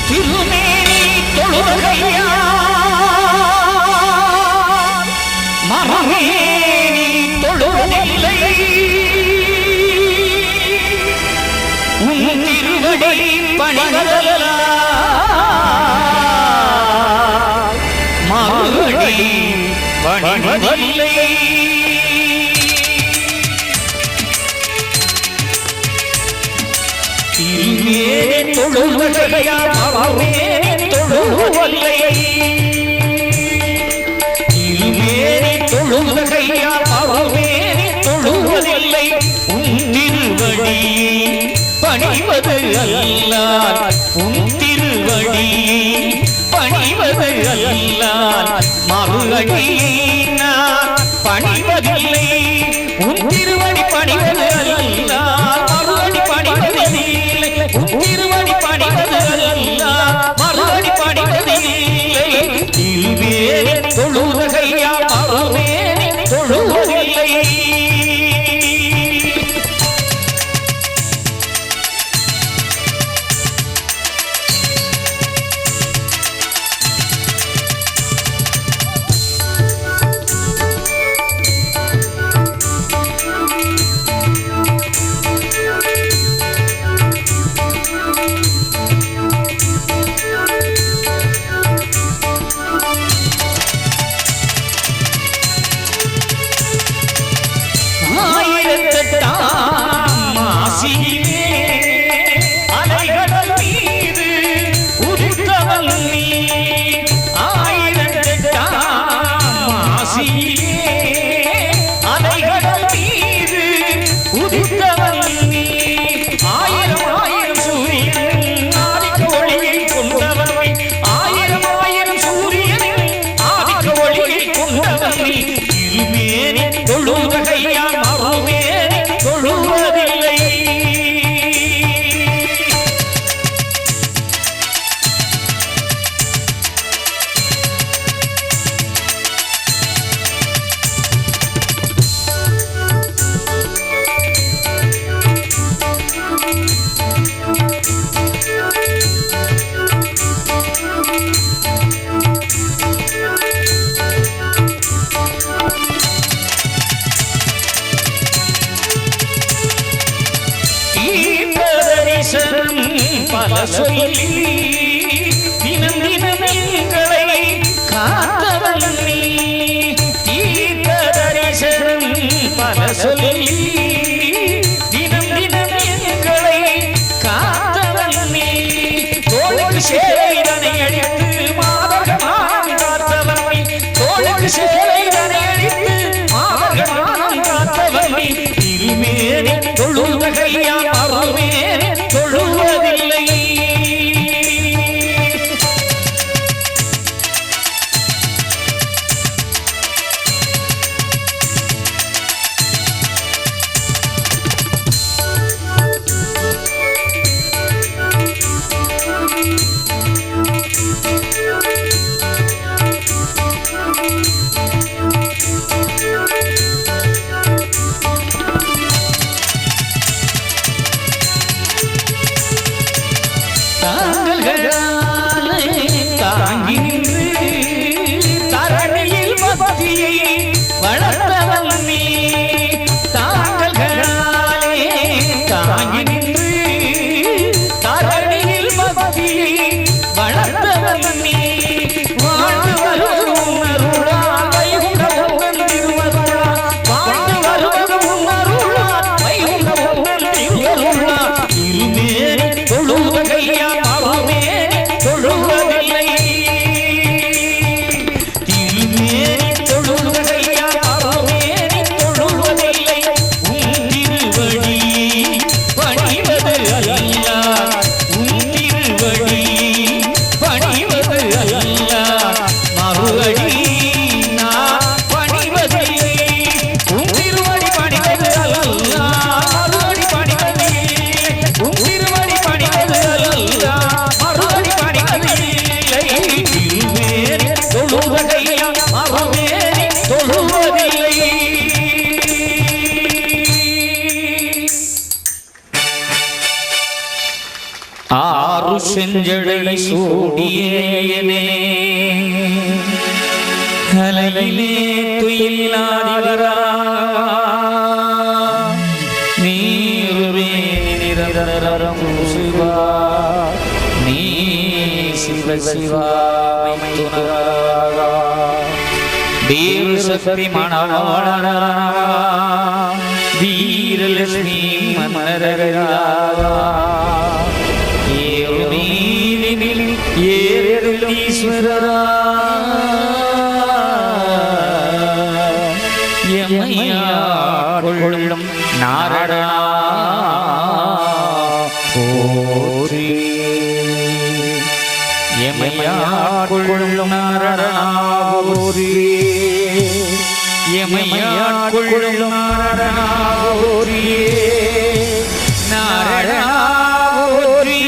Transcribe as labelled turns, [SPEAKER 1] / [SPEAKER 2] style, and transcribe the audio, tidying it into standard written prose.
[SPEAKER 1] திருமேனி தொழுகையா மரமேனி தொழுவதில்லை உன் திருவடி பணிவதல்லா மறுபடி பணிவதில்லை திருமேனி தொழுகையா மரமேனி தொழுவதில்லை திருமேனி தொழுகையா மரமேனி தொழுவதில்லை உன் திருவடி பணிவது அல்லால் உன் திருவடி பணிவது அல்லால் மறுஅடியை நான் பணிவதில்லை உன் திருவடி பணிவது அல்லால் மறுஅடி பணிவதில்லை உன் திருவடி பணிவது அல்லால் மறுஅடி பணிவதில்லை திருவேனி தொழுகையா மறுவேனி தொழுவதில்லை அலைகடல் மீது உதித்தவள் நீ ஆயிரத்தெட்டாமாசியே அலைகடல் மீது உதித்தவள் நீ ஆயிரம் ஆயிரம் சூரியன் ஆதிக்க ஒளியை கொண்டவனை ஆயிரம் ஆயிரம் சூரியன் ஆதிக்க ஒளியை கொண்டவனை திருமேனி தொழுகையா மறுமேனி தொழுவதில்லை பல சொல்லி தினம் தினம் எங்களை காத்தவள் நீ தீர்க்க தரிசனம் பல சொல்லி தினம் தினம் எங்களை காத்தவள் நீ தோளுக்கு சேலைதனை அடித்து மாதகமான் காத்தவள் தோளுக்கு சேலைதனை அடித்து மாதகமான் காத்தவள் திருமேனி தொழுகையா மறுமேனி தொழுவதில்லை தாங்கி நின்று தரணியில் பக்தியை வளர்த்தவள் நீ தாங்கல்களாலே தாங்கி நின்று தரணியில் பக்தியை வளர்த்தவள் நீ வாழ்ந்து வருவதும் அருளால் வைகுண்டமும் திருவருளால் வாழ்ந்து வருவதும் அருளால் வைகுண்டமும் திருவருளால் திருமேனி தொழுகையா மறுமேனி தொழுவதில்லை திருமேனி தொழுகையா மறுமேனி தொழுவதில்லை உன் திருவடி பணிவது அல்லால் உன் திருவடி பணிவது அல்லால் செஞ்சடை சூடியேனே அலையிலே துயிலாதிவரா நீருவே நிரந்தரம் சிவா நீ சிவ சிவாமை துணரா தேவ சக்தி மணவாளனா வீரலட்சுமி மன்னரரா ஏறுநீரினில் ஏறும் ஈஸ்வரரா எம்மையாட்கொள்ளும் நாரணா போற்றி எம்மையாட்கொள்ளும் நாரணா போற்றி எம்மையாட்கொள்ளும் நாரணா போற்றி நாரணா போற்றி